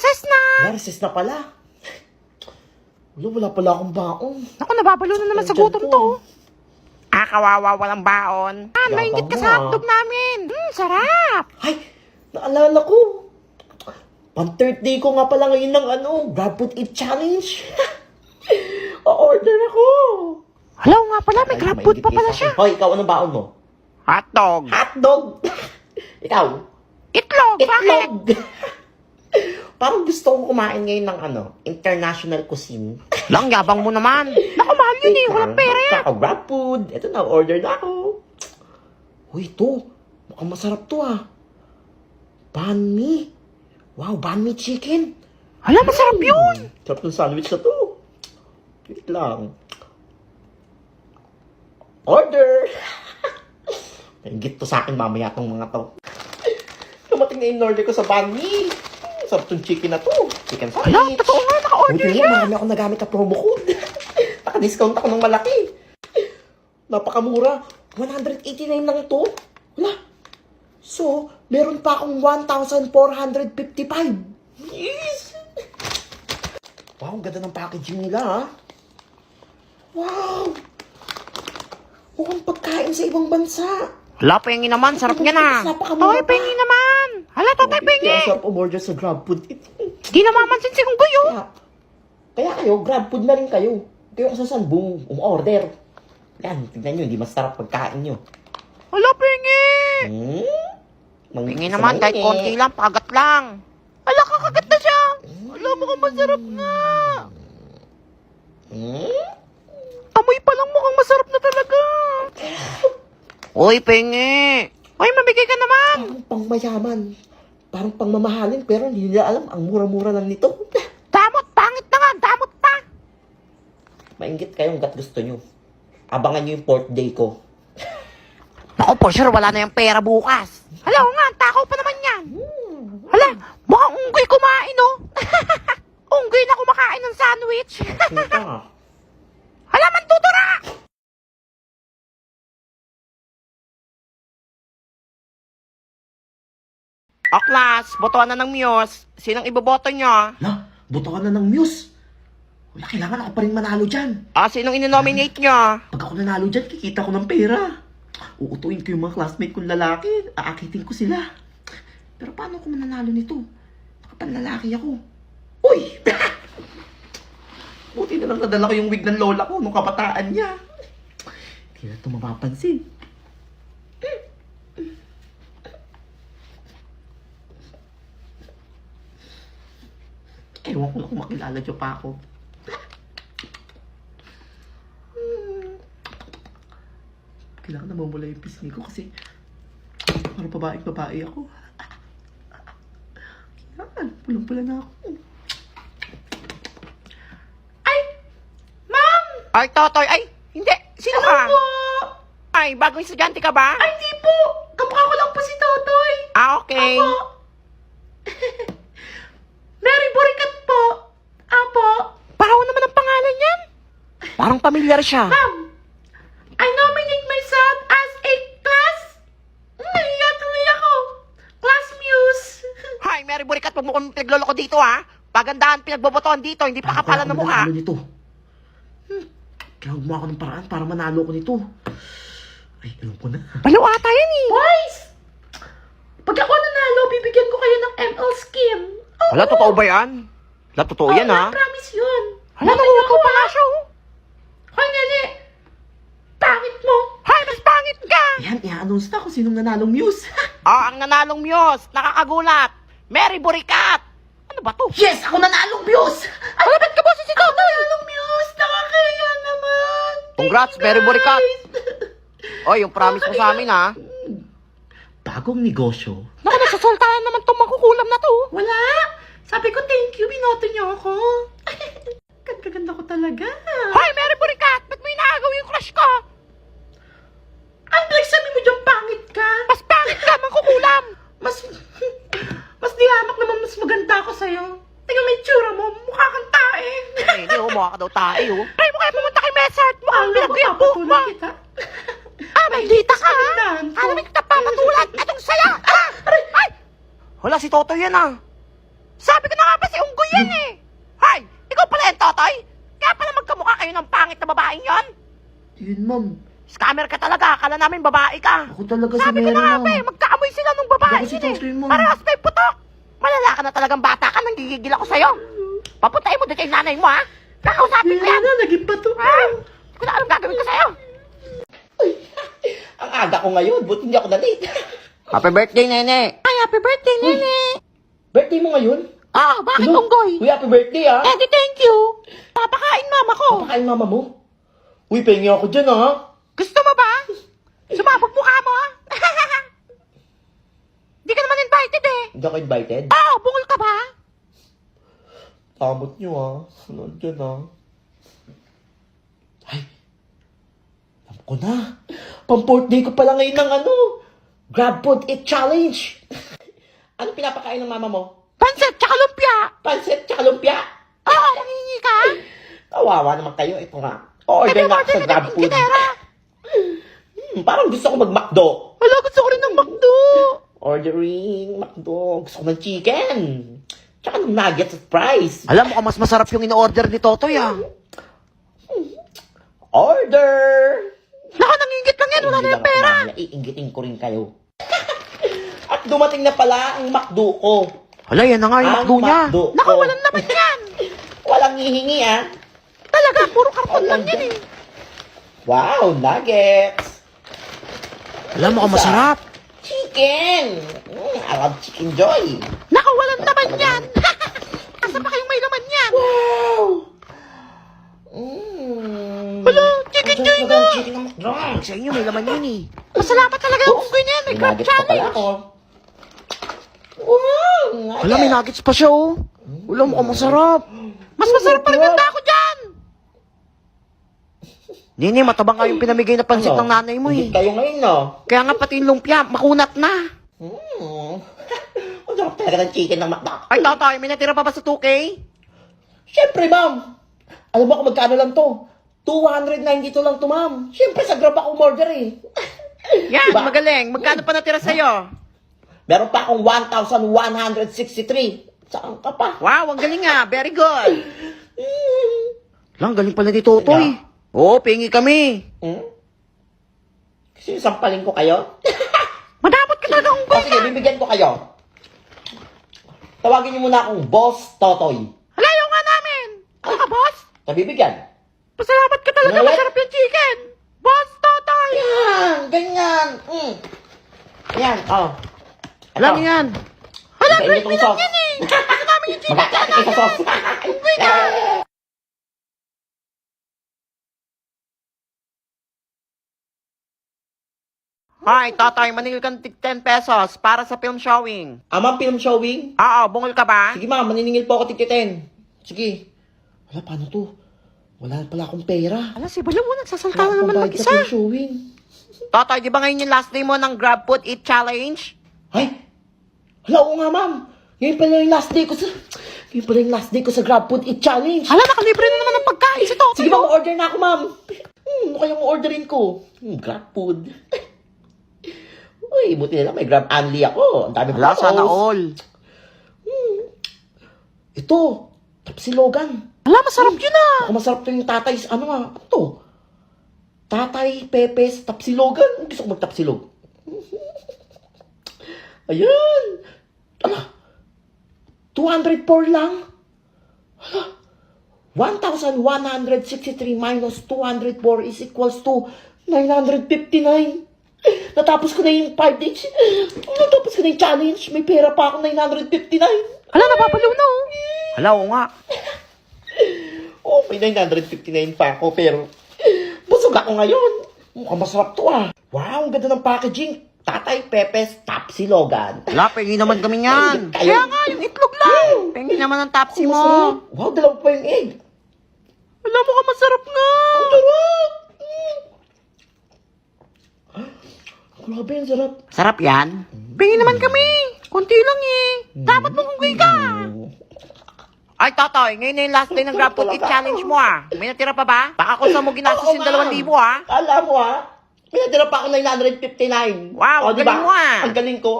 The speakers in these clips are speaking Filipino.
recess na! Recess na pala. Wala pala akong baon. Ako, nababalo na naman sa Andyan gutom po. to. Kawawa, walang baon. Nainggit ka sa hotdog namin. Sarap! Ay, naalala ko. Pan-third day ko nga pala ngayon ng GrabFood Eat Challenge. O-order ako. Hala nga pala, may GrabFood pa pala siya. Hoy, ikaw, anong baon mo? Hotdog. Hotdog. Ikaw? Itlog. Bakit? Itlog. Parang gusto kong kumain ngayon ng international cuisine. Lang, yabang mo naman. Naku, mahal yun eh. Walang pera yan. GrabFood. Ito na, order na ako. Uy, ito. Mukhang masarap to Banh mi. Wow, banh mi chicken. Hala, masarap yun. Sarap ng sandwich na to. Wait lang. Order! Nainggit to sa akin mamaya tong mga to. Dumating na in-order ko sa banh mi. Sarap tong chicken na to. Chicken sandwich. Hala, totoo nga, naka-order Buti siya. nga, marami akong nagamit na promo code. Naka-discount ako ng malaki. Napakamura. 189 lang ito. Wala. So, meron pa akong 1,455. Yes! Wow, ang ganda ng packaging nila, Wow! Mukhang pagkain sa ibang bansa. Hala, pengi naman. Sarap niya na. Napakamura Toy, pa. pengi naman. Hala, tatay, pengi. Kaya sarap umorder sa GrabFood. Di na mamansin si Kunggoy, oh. Kaya kayo, GrabFood na rin kayo. Kayo kung saan umorder. Yan, tignan nyo, hindi masarap pagkain nyo. Hala, pengi. Pengi Pengi naman, kahit konti lang, pakagat lang. Hala, kakagat na siya. Hala, mukhang masarap nga. Amoy pa lang mukhang masarap na talaga. Uy, pengi. Uy, mabigay ka naman. Parang pangmayaman. Parang pangmamahalin, pero hindi nila alam, ang mura-mura lang nito. Damot, pangit na nga. Damot pa. Mainggit kayo hanggat gusto nyo. Abangan nyo yung 4th day ko. Naku, for sure, wala na yung pera bukas. Hala, nga, takaw pa naman yan. Hala, mukhang unggoy kumain, oh. Unggoy na kumakain ng sandwich. Kita. Hala, mandudura! O, class, botohan na ng Muse. Sinong iboboto nyo? Na, butuhan na ng Muse. Wala, kailangan ako pa rin manalo dyan. Sinong inonominate nyo? Pag ako nanalo dyan, kikita ko ng pera. Uutuin ko yung mga classmate kong lalaki. Aakitin ko sila. Pero paano ako mananalo nito? Nakapanlalaki ako. Uy! Buti na lang nadala ko yung wig ng lola ko nung kabataan niya. Hindi na ito mapapansin. Ewan ko na kung makilala niyo pa ako. Kailangan na mamula yung pisngi ko kasi parang babae ako. Kailangan, pulang-pula na ako. Ay, Totoy, ay, hindi. Sino ka? Ano po? Ay, bagong estudyante ka ba? Ay, di po! Kamukha ko lang po si Totoy. Okay. Apo. Mary Burikat po. Apo. Pahaw naman ang pangalan niyan. Parang pamilyar siya. Ma'am, I nominate myself as a class. Nahiya tuloy ako. Class Muse. Hi, Mary Burikat, huwag mo kong pinagloloko dito, ha? Pagandahan pinagbobotohan dito, hindi pa kapalan ng mukha. Nito? Kaya gumawa ako ng paraan para manalo ko nito. Ay, alam ko na. Balo ata yan, eh. Boys! Pag ako nanalo, bibigyan ko kayo ng ML skin. Oh, Hala, totoo ba yan? Hala, totoo yan, ha? promise yun. Hala, nakuto pa nga siya, oh. Hoy, Nene! Pangit mo! Hi, mas pangit ka! Ayan, i-announce na kung sinong nanalong Muse. Ang nanalong Muse, nakakagulat. Mary Burikat. Ano ba to? Yes! Ako nanalong Muse! Ay, Ba't ka boses si ako Totoy? nanalong Muse! Nakakaya naman! Congrats, Mary Burikat. O, yung promise mo sa amin, ha? Bagong negosyo. Naku, nasasaltahan naman itong makukulam na to. Wala! Sabi ko, thank you, binoto niyo ako. Ganda ko talaga. Hoy, Mary Burikat, ba't mo inaagaw yung crush ko? Ang sabi mo dyan, pangit ka. Mas pangit ka, mangkukulam. Mas dihamak naman, mas maganda ako sa'yo. Tingnan mo yung tsura mo, mukha kang tae. Hindi, mukha ka daw tayo. Ay, mo kaya pumunta kay Messart. Mukhang binagay ang buhok mo. kita. Maldita ka, ha? Kalindahan ko. Alam mo kita papatulan. Itong saya. Ay! Wala, si Toto yan, ah. Sabi ko na nga ba si pangit na babaeng yon? Yun, ma'am. Scammer ka talaga. Akala namin babae ka. Ako talaga si Sabi ko Mary, na nga, ma'am. be, magkaamoy sila nung babae Ako si yun eh. Totoy, ma'am. Parehas may putok. Malala ka na talagang bata ka, nanggigigil ako sa'yo. Papuntahin mo dito yung nanay mo, ha? Kakausapin ko yan. Naging pato. Ha? Hindi ko na alam gagawin ko sa'yo. Ang aga ko ngayon, buti hindi ako na-late. Happy birthday, nene. Ay, happy birthday, nene. Birthday mo ngayon? Ah, bakit, Ano? Unggoy? Uy, happy birthday, ah. Eh, di thank you. Papakain mama ko. Papakain mama mo? Uy, pengi ako dyan, ah. Gusto mo ba? Sumabog mukha mo, ha? Di ka naman invited, eh. Hindi ako invited. Oh, bungol ka ba? Tamot nyo, ah. Ano dyan, ah. Ay. Alam ko na. Pang-birthday ko pala ngayon ng ano. Grab Food Eat Challenge. Ano pinapakain ng mama mo? Pansit, tsaka lumpia. Pansit tsaka lumpia. Oo, mangingi ka. Kawawa naman kayo. Ito nga. Order na ako sa Grab Food. Parang gusto ko mag-McDo. Wala, gusto ko rin ng McDo. Ordering McDo. Gusto ko ng chicken. Tsaka ng nuggets at fries. Alam mo kung mas masarap yung in-order ni Totoy, ah. Order! Naka, nangingit lang yan. Wala na yung pera. Naiingitin ko rin kayo. At dumating na pala ang McDo ko. Hala, yan na nga yung Ang McDo niya. McDo Naka, ko. walang naman yan. Walang hihingi, ah. Talaga, puro karton lang yan, eh. Wow, nuggets. Alam mo kung masarap. Chicken. I love Chicken Joy. Naka, walang naman yan. Asa pa kayong may laman yan? Wow. Hala, Chicken Joy nga. Chicken ng McDo. Sa inyo, may laman yun, eh. Masalamat talaga yung unggoy na yan. May crab Nuggets pa pala challenge. ako. Wow, nuggets. Hala, may nuggets pa siya, oh. Wala mo kung masarap. Mas masarap pa rin ang dako dyan. Nini, mataba nga yung pinamigay na pansit ng nanay mo, eh. Hindi kayo ngayon, no? Kaya nga pati yung lumpia, makunat na. Ang sarap talaga ng chicken ng McDo. Ay, Totoy, may natira pa ba sa 2K? Siyempre, ma'am. Alam mo kung magkano lang to? 292 lang to, ma'am. Siyempre, sa Grab ako umorder, eh. Yan, Diba? magaling. Magkano pa natira sa'yo? Meron pa akong 1,163. Saan ka pa? Wow, ang galing nga. Very good. Lang, galing pala ni Totoy. Oo, pingi kami. Kasi sampalin ko kayo? Madamot ka talaga O unggoy sige, ka. bibigyan ko kayo. Tawagin niyo muna akong Boss Totoy. Halayo nga namin. Ano ka, boss? Bibigyan. Pasalamat ka talaga. Ano ulit? Masarap yung chicken. Boss Totoy. Yan, ganyan. Yan, oh. Ito. Lang yan. Hala, Sa inyo itong sauce. yan eh. Gusto namin yung chicken. Magkakatik sa sauce. Unggoy ka. Hi, Totoy. Maningil kang 10 pesos para sa film showing. Ma'am, film showing? Oo, bungol ka ba? Sige ma'am, maniningil po ako tig-10. Sige. Wala, paano to? Wala pala akong pera. Ala, si Balaw, nagsasalta Wala na akong naman bayad sa mag-isa. film showing. Totoy, di ba ngayon yung last day mo ng Grab Food Eat Challenge? Ay! Hala, oo nga ma'am. Ngayon pala yung last day ko sa... Ngayon pala yung last day ko sa Grab Food Eat Challenge. Hala, nakalibre na naman ng pagkain si Totoy. Sige ma'am, order na ako ma'am. Ano kayang orderin ko? Grab Food. Uy, buti na lang may Grab Only ako. Ang dami Hala, photos. sana all. Ito, Tapsilogan. Hala, masarap yun ah. Ako masarap to yung tatay, ano nga, ano to? Tatay, Pepes, Tapsilogan. Gusto ko magtapsilog. Ayan. Ala, 204 lang. Ala, 1,163 minus 204 is equals to 959. Natapos ko na yung 5 days. Natapos ko na yung challenge. May pera pa ako 959. Hala, napapaliw na oh. Hala, oo nga. Oh, may 959 pa ako, pero busog ako ngayon. Mukhang masarap to ah. Wow, ang ganda ng packaging. Tatay Pepes Tapsilogan. Hala, pengi naman kami yan. Kayo- Kaya nga, yung itlog lang. Pengi naman ang tapsi mo. Masarap. Wow, dalawa pa yung egg. Alam mo ka, masarap nga. Ang sarap. Grabe, ang sarap. Sarap yan. Pengi naman kami. Konti lang eh. Dapat mong unggoy ka. Ay, Totoy, ngayon na yung last day ng Grab Food Eat Challenge mo ah. May natira pa ba? Baka kung saan mo ginastos Oo, yung ma'am. 2,000 ah. Alam mo ah, may natira pa ako 959. Wow, ang O, galing mo, ah. Ang galing ko.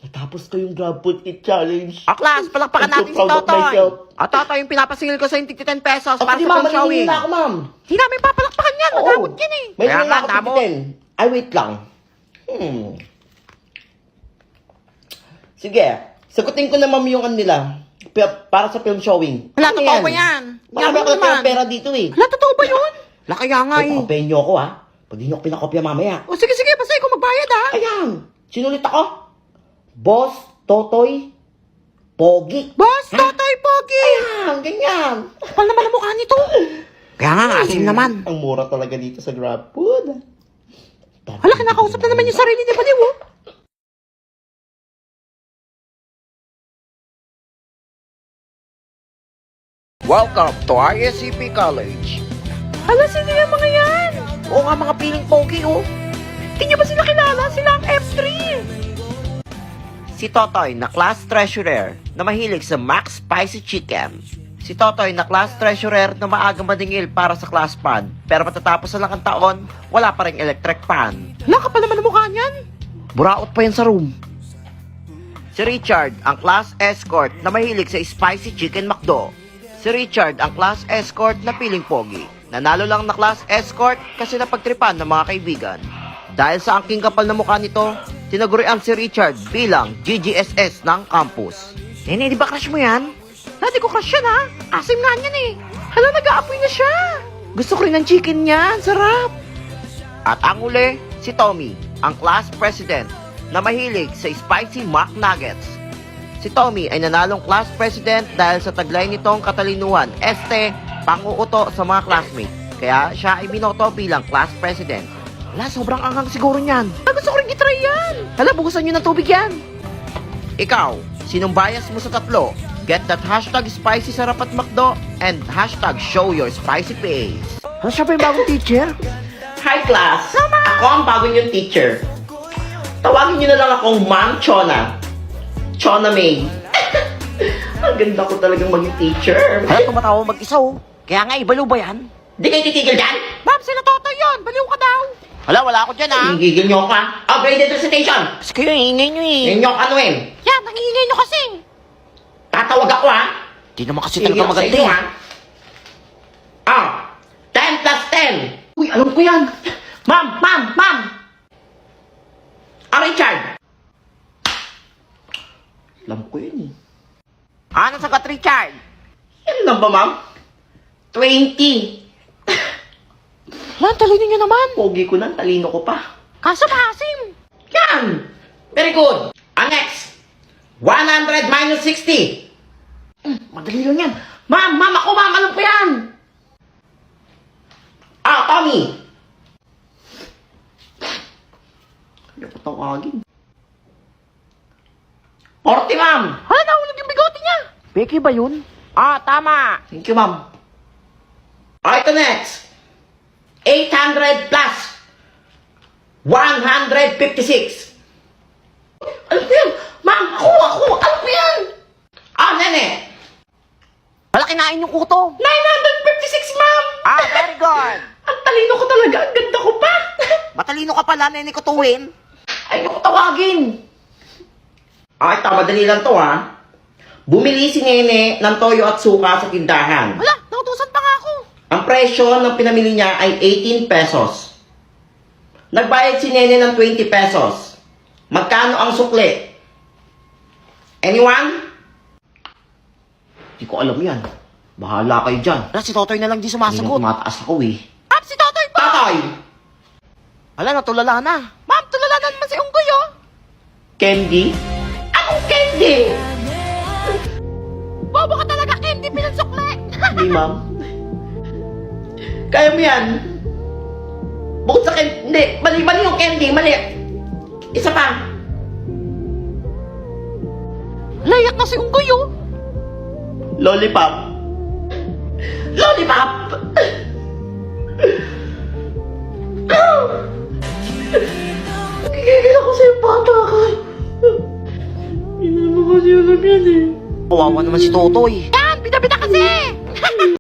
Natapos ko yung Grab Food Eat Challenge. Class, palakpakan I'm so natin si proud of Totoy. myself. Totoy, yung pinapasingil ko sa yung 10 pesos para Di sa ma'am, film showing. maningin na ako, ma'am. Hindi namin papalakpakan yan. Madamot yan eh. May Kaya hiningi nga, ako damo. tigitin. Ay, wait lang. Sige, sagutin ko na ma'am yung nila. Para sa film showing. Wala, Ano totoo ba yan? Marami ako naman. pera dito eh. Wala, totoo ba yun? Wala, kaya nga Ay, eh. pakopyahin niyo ako ha. Pag di niyo ako pinakopya mamaya. O sige, basta ikaw magbayad ha. Ayan, sinulit ako. Boss, Totoy, Pogi. Boss, Totoy, Pogi. Ayan, ganyan. Kapal naman ang mukha nito. Kaya nga, asim naman. Ang mura talaga dito sa Grab Food. Hala, kinakausap na naman yung sarili ni Baliw. Oh. Welcome to ISCP College. Hala, sino yung mga yan? Oo nga, mga piling pogi, oh. Hindi niyo ba sila kilala? Sila ang F3. Si Totoy na class treasurer na mahilig sa Max Spicy Chicken. Si Totoy na class treasurer na maagang maningil para sa class fund. Pero matatapos na lang ang taon, wala pa rin electric fan. Wala ka pa naman ang mukha niyan. Buraot pa yan sa room. Si Richard, ang class escort na mahilig sa Spicy Chicken McDo. Si Richard, ang class escort na piling pogi. Nanalo lang na class escort kasi napagtripan ng mga kaibigan. Dahil sa angking kapal na mukha nito, tinagurian si Richard bilang GGSS ng campus. Nene, di ba crush mo yan? Dati ko crush yan ha. Asim nga niyan eh. Hala, nag-aapoy na siya. Gusto ko rin ng chicken niyan. Sarap. At ang uli, si Tommy, ang class president na mahilig sa Spicy McNuggets. Si Tommy ay nanalong class president dahil sa taglay nitong katalinuhan, panguuto sa mga classmates. Kaya siya ay binoto bilang class president. Wala, sobrang anghang siguro niyan. Gusto ko rin itry yan. Hala, bukusan nyo ng tubig yan. Ikaw, sinong bias mo sa tatlo? Get that hashtag spicy sarap at McDo and hashtag show your spicy face. Hala, siya ba yung bagong teacher? Hi class! Ako ang bagong yung teacher. Tawagin niyo na lang akong Ma'am Chona. Chona May. Ang ganda ko talagang maging teacher. Hala, tumatawa mag-isa oh. Kaya nga, ibalo ba yan? Di kayo titigil dyan? Ma'am, sila Totoy yun. Baliw ka daw. Hala, wala ako dyan ah. Hingigil niyo ako ha? Upgraded recitation! Kasi kayo, ingay nyo eh. Yan yung anuin. Yan, nangingay nyo kasi. Tatawag ako ha? Di naman kasi Hingigil talaga ako sa maganda inyo, eh. ha? 10 plus 10! Uy, alam ko yan! Ma'am! Richard! Alam ko yun eh. Ano sagot, Richard? Yan lang ba, ma'am? 20. Hala, talino nyo naman. Pogi ko na, talino ko pa. Kaso maasim. Yan! Very good. Ang next. 100 minus 60. Madali lang yan. Ma'am, ako, ma'am, alam ko yan. Tommy. Ano ko tawagin? 40, ma'am. Hala, nahulog yung bigote niya. Becky ba yun? Tama. Thank you, ma'am. Ito next. 800 plus 156. Alam ko yan. Ma'am, ako. Alam ko yan. Nene. Hala, kinain yung kuto. 956, ma'am. Very good. Ang talino ko talaga. Ang ganda ko pa. Matalino ka pala, nene ko tuwin. Ay, naku, tawagin. Ito, madali lang to, ha. Bumili si Nene ng toyo at suka sa tindahan. Hala, nautusan pa nga ako. Ang presyo ng pinamili niya ay 18 pesos. Nagbayad si Nene ng 20 pesos. Magkano ang sukli? Anyone? Hindi ko alam yan. Bahala kayo dyan. Hala, si Totoy na lang di Hindi sumasagot. na tumataas ako eh. Ma'am, si Totoy pa. Tatay! Hala, natulala na. Ma'am, tulala na naman si Unggoy oh. Candy? Anong candy? Bobo ka talaga, Candy, pinansukli. Hindi, ma'am. Kaya mo yan. Bukod sa candy. Hindi, mali yung candy. Mali. Isa pa. Layak na si Unggoy oh. Lollipop. Lollipop! Nagigigil ako sa'yo, bata ka. Hindi mo kasi alam yan eh. Kawawa naman si Totoy.